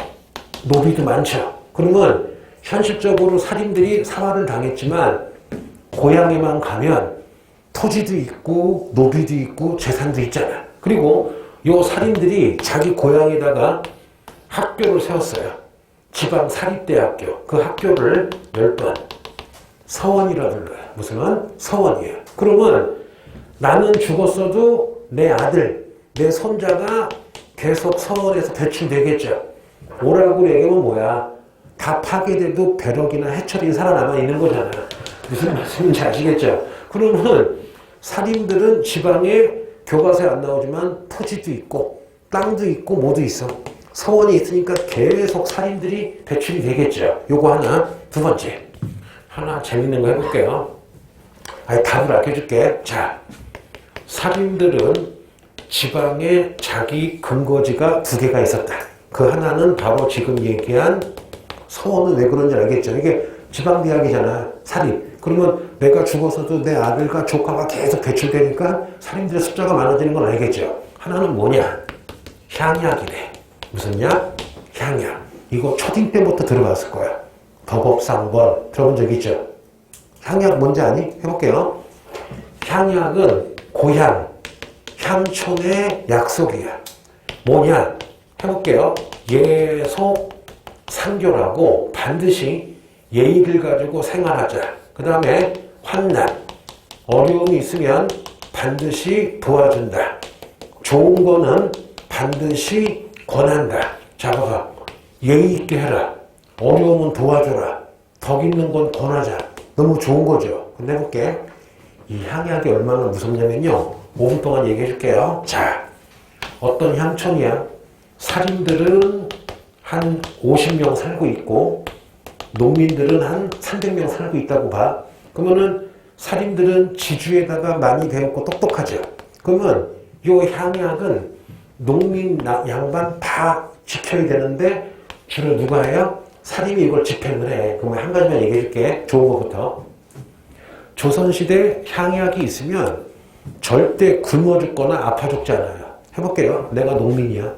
Speaker 1: 노비도 많죠? 그러면 현실적으로 살인들이 사발을 당했지만 고향에만 가면 토지도 있고 노비도 있고 재산도 있잖아. 그리고 요 살인들이 자기 고향에다가 학교를 세웠어요. 지방 사립대학교. 그 학교를 10번 서원이라 불러요. 무슨 원? 서원이에요. 그러면 나는 죽었어도 내 아들, 내 손자가 계속 서원에서 배출되겠죠. 오라고 얘기하면 뭐야? 다 파괴돼도 벼락이나 해철이 살아남아 있는 거잖아. 무슨 말씀인지 아시겠죠? 그러면 살인들은 지방에 교과서에 안 나오지만 토지도 있고 땅도 있고 뭐도 있어. 서원이 있으니까 계속 살인들이 배출이 되겠죠. 요거 하나. 두 번째. 하나 재밌는 거 해볼게요. 아니, 답을 알려줄게. 자, 살인들은 지방에 자기 근거지가 2개가 있었다. 그 하나는 바로 지금 얘기한 서원은 왜 그런지 알겠죠? 이게 지방대학이잖아. 살인. 그러면 내가 죽어서도 내 아들과 조카가 계속 배출되니까 살인들의 숫자가 많아지는 건 알겠죠? 하나는 뭐냐? 향약이래. 무슨 약? 향약. 이거 초딩 때부터 들어봤을 거야. 덕업상번 들어본 적 있죠? 향약 뭔지 아니? 해볼게요. 향약은 고향, 향촌의 약속이야. 뭐냐? 해볼게요. 예속 상교라고 반드시 예의를 가지고 생활하자. 그 다음에 환난, 어려움이 있으면 반드시 도와준다. 좋은 거는 반드시 권한다. 자, 봐봐. 예의 있게 해라. 어려움은 도와줘라. 덕 있는 건 권하자. 너무 좋은 거죠. 근데 해볼게. 이 향약이 얼마나 무섭냐면요. 5분 동안 얘기해 줄게요. 자, 어떤 향촌이야? 살인들은 한 50명 살고 있고 농민들은 한 300명 살고 있다고 봐. 그러면은 살인들은 지주에다가 많이 배웠고 똑똑하죠. 그러면 요 향약은 농민 양반 다 지켜야 되는데 주로 누가 해요? 살인이 이걸 집행을 해. 그러면 한 가지만 얘기해 줄게. 좋은 것부터. 조선시대 향약이 있으면 절대 굶어 죽거나 아파 죽지 않아요. 해볼게요. 내가 농민이야.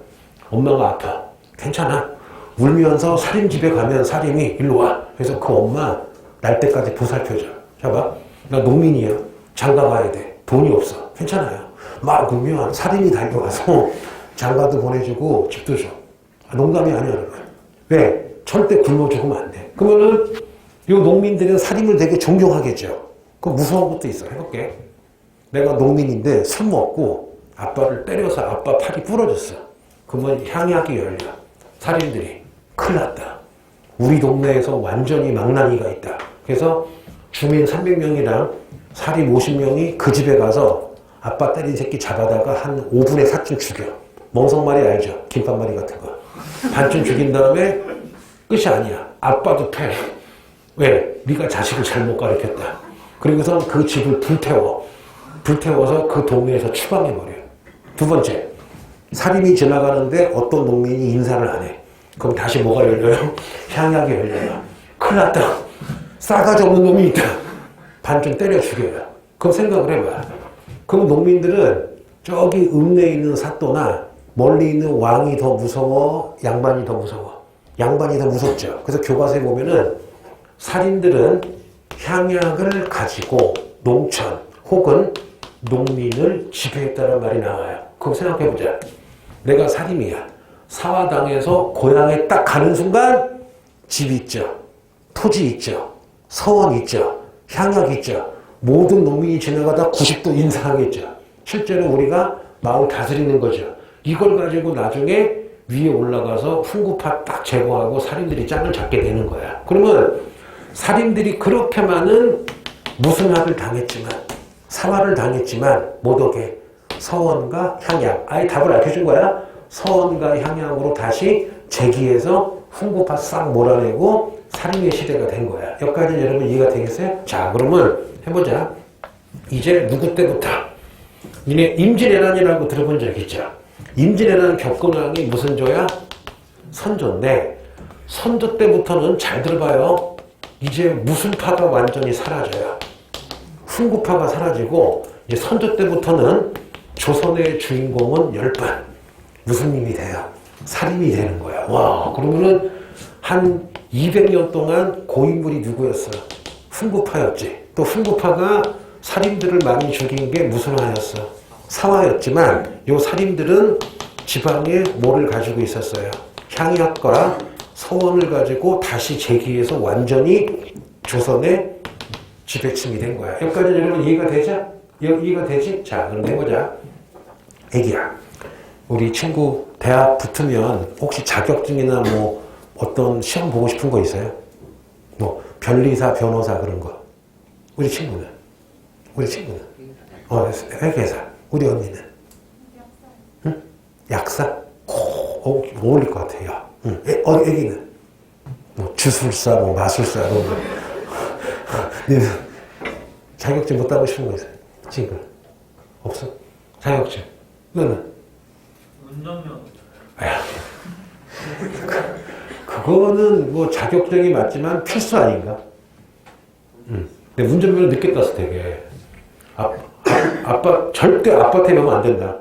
Speaker 1: 엄마가 아파. 괜찮아. 울면서 살인 집에 가면 살인이 일로 와. 그래서 그 엄마 날 때까지 보살펴줘. 봐봐. 나 농민이야. 장가 가야 돼. 돈이 없어. 괜찮아요. 막 울면 살인이 달려와서 장가도 보내주고 집도 줘. 농담이 아니야. 왜? 절대 굶어 죽으면 안 돼. 그러면은 이 농민들은 살림을 되게 존경하겠죠. 그 무서운 것도 있어. 해볼게. 내가 농민인데 술 먹고 아빠를 때려서 아빠 팔이 부러졌어. 그러면 향약이 열려. 살인들이 큰일 났다. 우리 동네에서 완전히 망나니가 있다. 그래서 주민 300명이랑 살인 50명이 그 집에 가서 아빠 때린 새끼 잡아다가 한 5분에 사쯤 죽여. 멍석말이 알죠? 김밥말이 같은 거. 반쯤 죽인 다음에 끝이 아니야. 아빠도 패. 왜? 네가 자식을 잘못 가르쳤다. 그리고서 그 집을 불태워. 불태워서 그 동네에서 추방해버려. 두 번째, 살인이 지나가는데 어떤 농민이 인사를 안 해. 그럼 다시 뭐가 열려요? 향약이 열려요. 큰일 났다. 싸가지 없는 놈이 있다. 반쯤 때려 죽여요. 그럼 생각을 해봐. 그럼 농민들은 저기 읍내에 있는 사또나 멀리 있는 왕이 더 무서워? 양반이 더 무서워? 양반이 더 무섭죠. 그래서 교과서에 보면은 살인들은 향약을 가지고 농촌 혹은 농민을 지배했다는 말이 나와요. 그럼 생각해보자. 내가 살인이야. 사화당에서 고향에 딱 가는 순간 집 있죠. 토지 있죠. 서원 있죠. 향약 있죠. 모든 농민이 지나가다 90도 인사하겠죠. 실제로 우리가 마을 다스리는 거죠. 이걸 가지고 나중에 위에 올라가서 훈구파 딱 제거하고 살인들이 짝을 잡게 되는 거야. 그러면 살인들이 그렇게 많은 무승합을 당했지만, 사화를 당했지만 못 오게 서원과 향약. 아예 답을 알려준 거야. 서원과 향약으로 다시 재기해서 훈구파 싹 몰아내고 살인의 시대가 된 거야. 여기까지는 여러분 이해가 되겠어요? 자, 그러면 해보자. 이제 누구 때부터? 이네 임진왜란이라고 들어본 적 있죠? 임진왜란 격군왕이 무슨 조야? 선조인데 선조 때부터는 잘 들어봐요. 이제 무술파가 완전히 사라져요. 훈구파가 사라지고 이제 선조 때부터는 조선의 주인공은 10번 무슨 님이 돼요? 살인이 되는 거야. 와, 그러면은 한 200년 동안 고인물이 누구였어? 훈구파였지. 또 훈구파가 살인들을 많이 죽인 게 무슨 화였어? 사화였지만 요 살인들은 지방에 뭐를 가지고 있었어요? 향약과 서원을 가지고 다시 재기해서 완전히 조선의 지배층이 된 거야. 여기까지 여러분 이해가 되죠? 이해가 되지? 자, 그럼 해보자. 애기야, 우리 친구 대학 붙으면 혹시 자격증이나 뭐 어떤 시험 보고 싶은 거 있어요? 뭐 변리사, 변호사 그런 거. 우리 친구는? 회계사. 우리 언니는? 응? 약사? 어울릴 것 같아요. 응. 애기는? 뭐 주술사, 뭐 마술사 이런 거. 네, 자격증 못 따고 싶은 거 있어요? 지금? 없어? 자격증. 너는?
Speaker 3: 운전면허.
Speaker 1: 그거는 뭐 자격증이 맞지만 필수 아닌가? 근데 운전면허 늦게 땄어, 되게. 아빠, 절대 아빠한테 배우면 안 된다.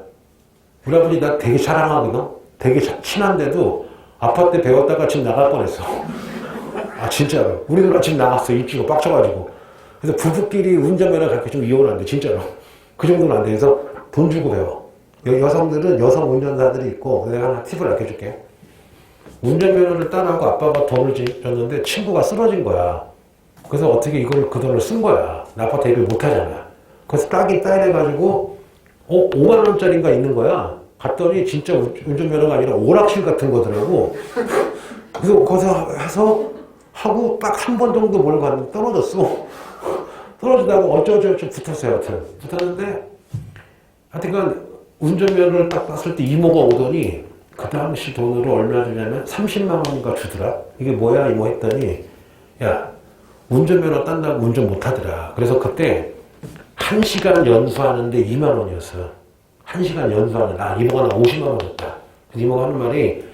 Speaker 1: 우리 아버지 나 되게 자랑하거든? 되게 친한데도 아빠한테 배웠다가 집 나갈 뻔했어. 아, 진짜로. 우리 누나 집 나갔어. 입지고 빡쳐가지고. 그래서 부부끼리 운전면허 갖고 좀 이혼을 안 돼, 진짜로. 그 정도는 안 돼. 그래서 돈 주고 배워. 여성들은 여성 운전사들이 있고, 내가 하나 팁을 알려줄게. 운전면허를 따라하고 아빠가 돈을 줬는데 친구가 쓰러진 거야. 그래서 어떻게 이걸 그 돈을 쓴 거야. 나 아빠 대비 못 하잖아. 그래서 따긴 따야 돼가지고, 5만원짜리인가 있는 거야. 갔더니 진짜 운전면허가 아니라 오락실 같은 거더라고. 그래서 거기서 해서 하고 딱 한 번 정도 몰고 갔는데 떨어졌어. 떨어지다가 어쩌고저쩌고 붙었어요. 하여튼. 붙었는데, 하여튼간 운전면허를 딱 땄을 때 이모가 오더니 그 당시 돈으로 얼마 주냐면 30만 원인가 주더라. 이게 뭐야 이모 했더니, 야, 운전면허 딴다고 운전 못하더라. 그래서 그때 1시간 연수하는데 2만 원이었어. 1시간 연수하는데, 이모가 나 50만 원 줬다. 이모가 하는 말이,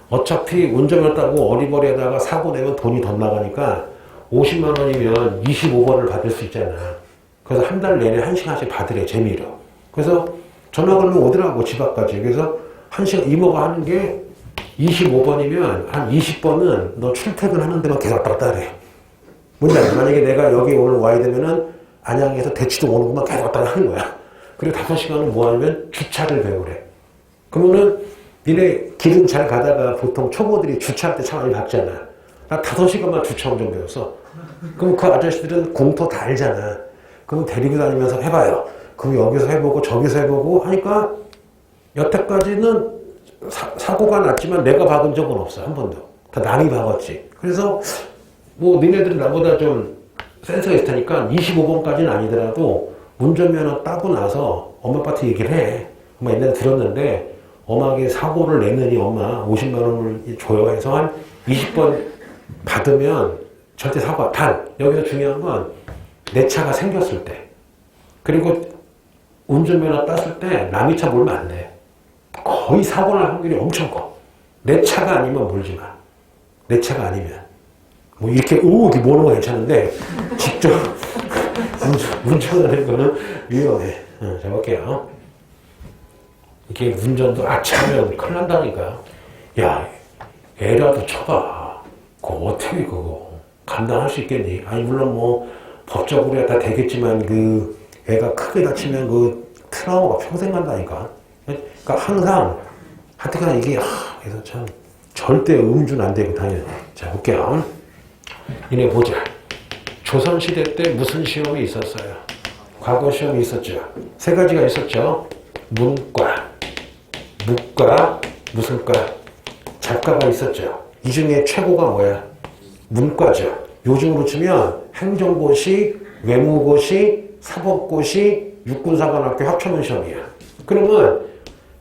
Speaker 1: 어차피 운전면허 따고 어리버리하다가 사고 내면 돈이 더 나가니까 50만 원이면 25번을 받을 수 있잖아. 그래서 한 달 내내 1시간씩 받으래, 재미로. 그래서 전화 걸면 오더라고, 집 앞까지. 그래서 1시간, 이모가 하는 게 25번이면 한 20번은 너 출퇴근하는 데만 계속 왔다 갔다 하래. 뭔지 알지? 만약에 내가 여기 오늘 와야 되면은 안양에서 대치동 오는 것만 계속 왔다 하는 거야. 그리고 5시간은 뭐 하냐면 주차를 배우래. 그러면은 니네 길은 잘 가다가 보통 초보들이 주차할 때 차 많이 박잖아. 나 5시간만 주차 운전 배웠어. 그럼 그 아저씨들은 공터 다 알잖아. 그럼 데리고 다니면서 해봐요. 그럼 여기서 해보고 저기서 해보고 하니까 여태까지는 사고가 났지만 내가 박은 적은 없어. 한 번도. 다 남이 박았지. 그래서 뭐 니네들은 나보다 좀 센스가 있을 테니까 25번까지는 아니더라도 운전면허 따고 나서 엄마 아빠한테 얘기를 해. 엄마 옛날에 들었는데 엄마에게 사고를 내느니 엄마 50만 원을 줘요 해서 한 20번 받으면 절대 사고가 단. 여기서 중요한 건 내 차가 생겼을 때. 그리고 운전면허 땄을 때 남의 차 몰면 안 돼. 거의 사고 날 확률이 엄청 커. 내 차가 아니면 몰지 마. 내 차가 아니면. 뭐 이렇게 이렇게 모는 거 괜찮은데 직접 운전하는 거는 위험해. 자 볼게요. 이게 운전도 아차하면 큰일 난다니까. 야, 애라도 쳐봐. 그거 어떻게 그거 감당할 수 있겠니? 아니 물론 뭐 법적으로야 다 되겠지만 그 애가 크게 다치면 그 트라우마가 평생 간다니까. 그러니까 항상 하여튼간 이게 그래서 참 절대 음주는 안 되고 당연히. 자 볼게요. 이네 보자. 조선시대 때 무슨 시험이 있었어요? 과거 시험이 있었죠. 3가지가 있었죠. 문과, 무과, 무슨 과, 작가가 있었죠. 이 중에 최고가 뭐야? 문과죠. 요즘으로 치면 행정고시, 외무고시, 사법고시, 육군사관학교 합쳐놓은 시험이야. 그러면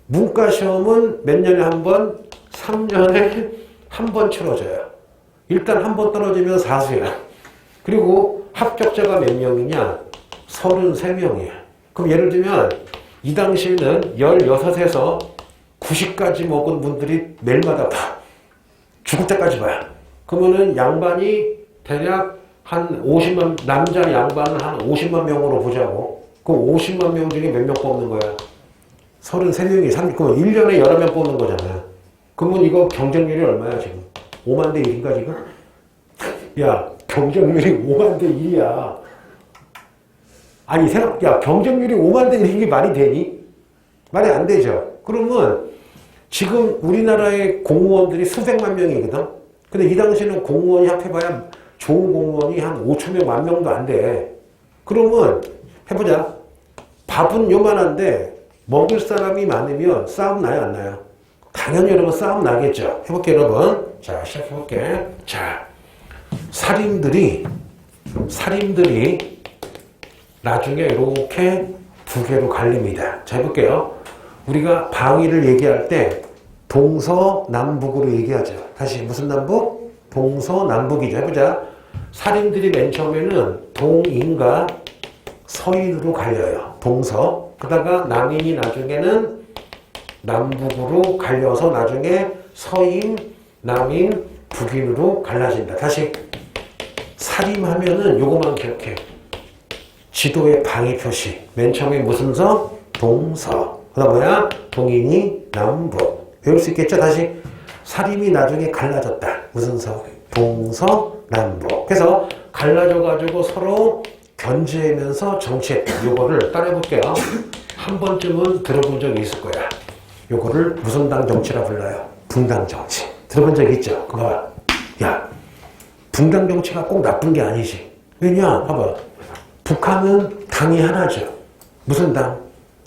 Speaker 1: 문과 시험은 몇 년에 한 번? 3년에 한 번 치러져요. 일단 한 번 떨어지면 사수야. 그리고 합격자가 몇 명이냐? 33명이야. 그럼 예를 들면 이 당시에는 16에서 90까지 먹은 분들이 매일마다 봐. 죽을 때까지 봐요. 그러면은 양반이 대략 한 50만, 남자 양반은 한 50만 명으로 보자고. 그럼 50만 명 중에 몇 명 뽑는 거야? 33명이, 그럼 1년에 11명 뽑는 거잖아. 그러면 이거 경쟁률이 얼마야, 지금? 5만 대 1인가, 지금? 야, 경쟁률이 5만 대 1이야. 아니, 야, 경쟁률이 5만 대 1인 게 말이 되니? 말이 안 되죠. 그러면 지금 우리나라의 공무원들이 수백만 명이거든? 근데 이 당시에는 공무원이 합해봐야 좋은 공무원이 한 5천 명, 1만 명도 안 돼. 그러면 해보자. 밥은 요만한데 먹을 사람이 많으면 싸움 나요, 안 나요? 당연히 여러분 싸움 나겠죠. 해볼게요, 여러분. 자, 시작해볼게. 자, 살인들이 나중에 이렇게 두 개로 갈립니다. 자, 해볼게요. 우리가 방위를 얘기할 때 동서남북으로 얘기하죠. 다시 무슨 남북? 동서남북이죠. 해보자. 살인들이 맨 처음에는 동인과 서인으로 갈려요. 동서. 그러다가 남인이 나중에는 남북으로 갈려서 나중에 서인, 남인, 북인으로 갈라진다. 다시 살인하면은 요거만 기억해. 지도의 방위 표시. 맨 처음에 무슨 서? 동서. 그다음 뭐야? 동인이 남북. 외울 수 있겠죠? 다시 살인이 나중에 갈라졌다. 무슨 서? 동서, 남북. 그래서 갈라져가지고 서로 견제하면서 정치했다. 요거를 따라해볼게요. 한 번쯤은 들어본 적이 있을 거야. 요거를 무슨 당 정치라 불러요? 분당 정치. 들어본 적 있죠? 그거 봐봐. 야, 분당 정치가 꼭 나쁜 게 아니지. 왜냐? 봐봐. 북한은 당이 하나죠. 무슨 당?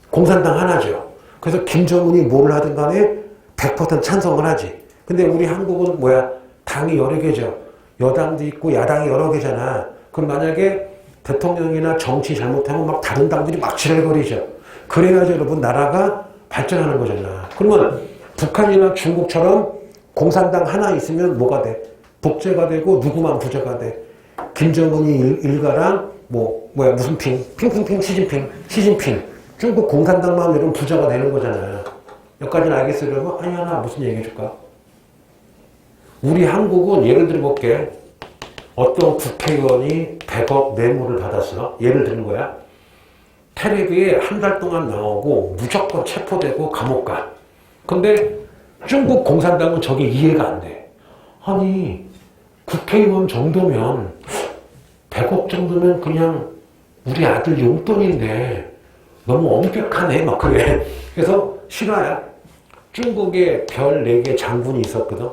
Speaker 1: 공산당 하나죠. 그래서 김정은이 뭘 하든 간에 100% 찬성을 하지. 근데 우리 한국은 뭐야? 당이 여러 개죠. 여당도 있고 야당이 여러 개잖아. 그럼 만약에 대통령이나 정치 잘못하면 막 다른 당들이 막 지랄거리죠. 그래야지 여러분 나라가 발전하는 거잖아. 그러면 북한이나 중국처럼 공산당 하나 있으면 뭐가 돼? 독재가 되고 누구만 부재가 돼? 김정은이 일가랑 무슨 핑핑핑 시진핑 중국 공산당만 여러분 부자가 되는 거잖아. 여기까지는 알겠어요, 여러분? 아니, 하나 무슨 얘기 해줄까? 우리 한국은 예를 들어 볼게. 어떤 국회의원이 100억 뇌물을 받았어. 예를 드는 거야. 텔레비에 한 달 동안 나오고 무조건 체포되고 감옥 가. 근데 중국 공산당은 저게 이해가 안 돼. 아니, 국회의원 정도면 100억 정도면 그냥 우리 아들 용돈인데 너무 엄격하네 막 그래. 그래서 실화야. 중국에 별 4개 장군이 있었거든.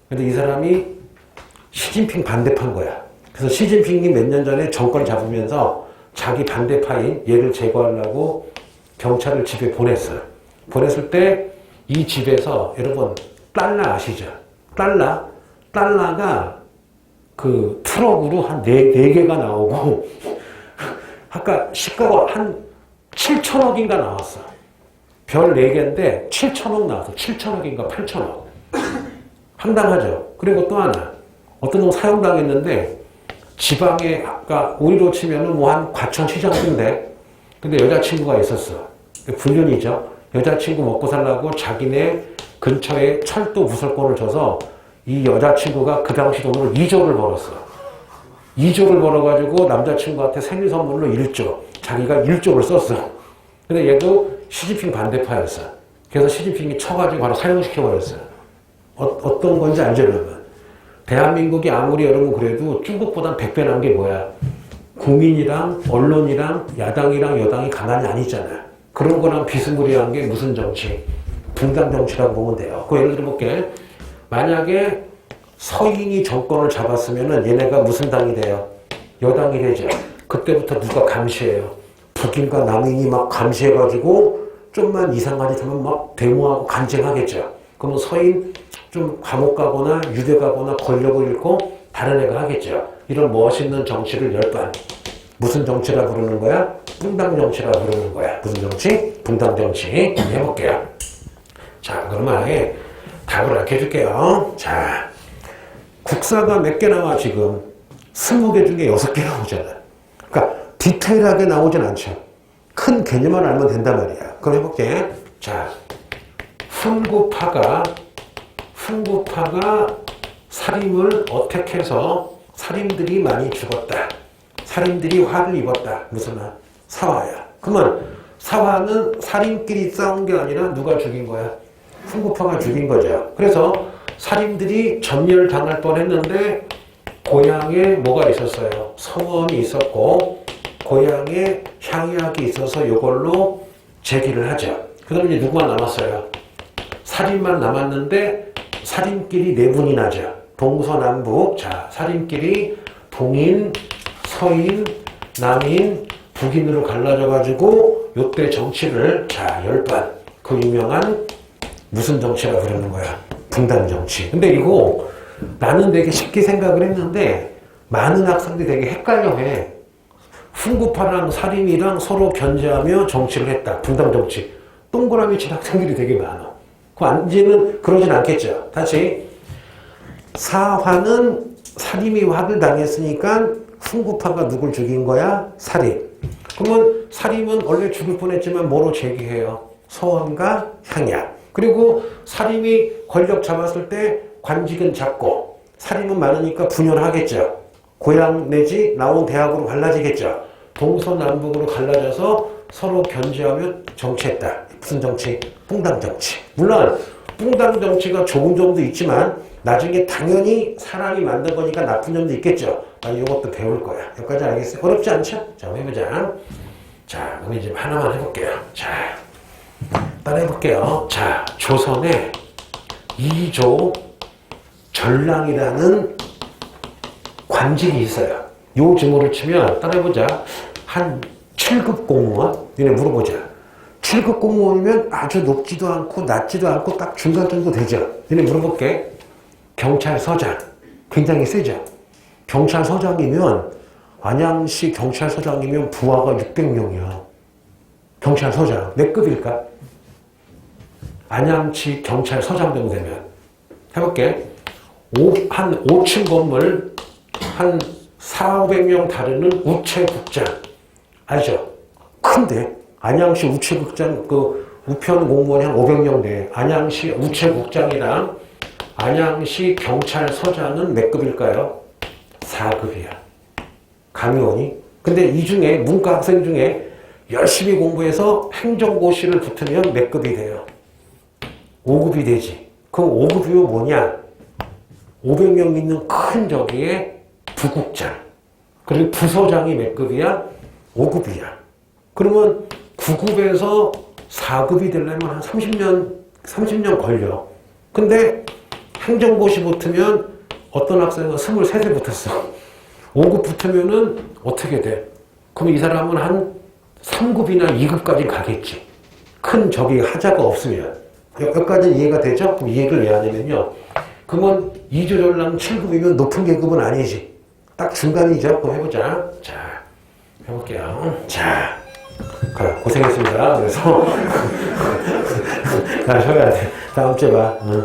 Speaker 1: 근데 이 사람이 시진핑 반대파인 거야. 그래서 시진핑이 몇 년 전에 정권 잡으면서 자기 반대파인 얘를 제거하려고 경찰을 집에 보냈어요. 보냈을 때 이 집에서 여러분 달러 아시죠? 달러가 그 트럭으로 한 4개가 나오고 아까 시가가 한 7천억인가 나왔어. 별 4개인데 7천억 나왔어. 7천억인가 8천억. 황당하죠. 그리고 또 하나 어떤 놈 사형당했는데 지방에 아까 우리로 치면은 뭐 한 과천시장인데 근데 여자친구가 있었어. 불륜이죠. 여자친구 먹고 살라고 자기네 근처에 철도 무설권을 줘서 이 여자친구가 그 당시 돈으로 2조를 벌었어. 2조를 벌어가지고 남자친구한테 생일 선물로 1조. 자기가 1조를 썼어. 근데 얘도 시진핑 반대파였어. 그래서 시진핑이 쳐가지고 바로 사형시켜버렸어요. 어떤 건지 알죠, 여러분? 대한민국이 아무리 여러분 그래도 중국보단 100배 난 게 뭐야? 국민이랑 언론이랑 야당이랑 여당이 가만히 안 있잖아. 그런 거랑 비스무리한 게 무슨 정치? 분단 정치라고 보면 돼요. 그 예를 들어볼게. 만약에 서인이 정권을 잡았으면은 얘네가 무슨 당이 돼요? 여당이 되죠. 그때부터 누가 감시해요? 북인과 남인이 막 감시해가지고 좀만 이상한 짓 하면 막 데모하고 간쟁하겠죠. 그러면 서인 좀 감옥 가거나 유대 가거나 권력을 잃고 다른 애가 하겠죠. 이런 멋있는 정치를 10번. 무슨 정치라 부르는 거야? 붕당 정치라 부르는 거야. 무슨 정치? 붕당 정치. 해볼게요. 자, 그러면 아예 답을 이렇게 해줄게요. 자, 국사가 몇 개 나와 지금? 20개 중에 6개 나오잖아. 그러니까 디테일하게 나오진 않죠. 큰 개념만 알면 된단 말이야. 그럼 해볼게. 자, 훈구파가 살인을 어떻게 해서 살인들이 많이 죽었다. 살인들이 화를 입었다. 무슨 말? 사화야. 그러면 사화는 살인끼리 싸운 게 아니라 누가 죽인 거야? 훈구파가 죽인 거죠. 그래서 살인들이 전멸당할 뻔했는데 고향에 뭐가 있었어요? 서원이 있었고 고향에 향약이 있어서 이걸로 제기를 하죠. 그 다음에 이제 누구만 남았어요? 살인만 남았는데 살인끼리 4분이 나죠. 동서남북. 자, 살인끼리 동인, 서인, 남인, 북인으로 갈라져가지고 요때 정치를 자 10번. 그 유명한 무슨 정치라 그러는 거야? 분단 정치. 근데 이거 나는 되게 쉽게 생각을 했는데 많은 학생들이 되게 헷갈려해. 훈구파랑 살인이랑 서로 견제하며 정치를 했다. 분단 정치. 동그라미 친 학생들이 되게 많아. 그 안지는 그러진 않겠죠. 다시 사화는 살인이 화를 당했으니까 훈구파가 누굴 죽인 거야? 살인. 그러면 살인은 원래 죽을 뻔했지만 뭐로 제기해요? 서원과 향약. 그리고 살인이 권력 잡았을 때 관직은 잡고 살인은 많으니까 분열하겠죠. 고향 내지 나온 대학으로 갈라지겠죠. 동서남북으로 갈라져서 서로 견제하며 정치했다. 무슨 정치? 뿡당 정치. 물론 뿡당 정치가 좋은 점도 있지만 나중에 당연히 사람이 만든 거니까 나쁜 점도 있겠죠. 나 이것도 배울 거야. 여기까지 알겠어요? 어렵지 않죠? 자, 해보자. 자, 그럼 이제 하나만 해볼게요. 자, 따라해볼게요. 자, 조선에 2조 전랑이라는 관직이 있어요. 요 증오를 치면 따라해보자. 한 7급 공무원? 얘네 물어보자. 7급 공무원이면 아주 높지도 않고 낮지도 않고 딱 중간 정도 되죠. 얘네 물어볼게. 경찰서장. 굉장히 세죠. 경찰서장이면 안양시 경찰서장이면 부하가 600명이야. 경찰서장. 몇 급일까? 안양시 경찰서장 정도 되면. 해볼게. 한 5층 건물 한 400~500명 다루는 우체국장. 알죠? 큰데 안양시 우체국장 그 우편 공무원이 한 500명 돼. 안양시 우체국장이랑 안양시 경찰서장은 몇 급일까요? 4급이야. 감의원이. 근데 이 중에 문과 학생 중에 열심히 공부해서 행정고시를 붙으면 몇 급이 돼요? 5급이 되지. 그럼 5급이면 뭐냐? 500명 있는 큰 저기에 부국장. 그리고 부서장이 몇 급이야? 5급이야. 그러면 9급에서 4급이 되려면 한 30년 30년 걸려. 근데 행정고시 붙으면 어떤 학생은 23세 붙었어. 5급 붙으면은 어떻게 돼? 그럼 이 사람은 한 3급이나 2급까지 가겠지. 큰 저기 하자가 없으면. 여기까지 이해가 되죠? 그럼 이 얘기를 왜 하냐면요. 그러면 이조전랑 7급이면 높은 계급은 아니지. 딱 중간이죠. 그럼 해보자. 자, 해볼게요. 자, 그래, 고생했습니다. 그래서 가 쉬어야 돼. 다음 주에 봐. 응.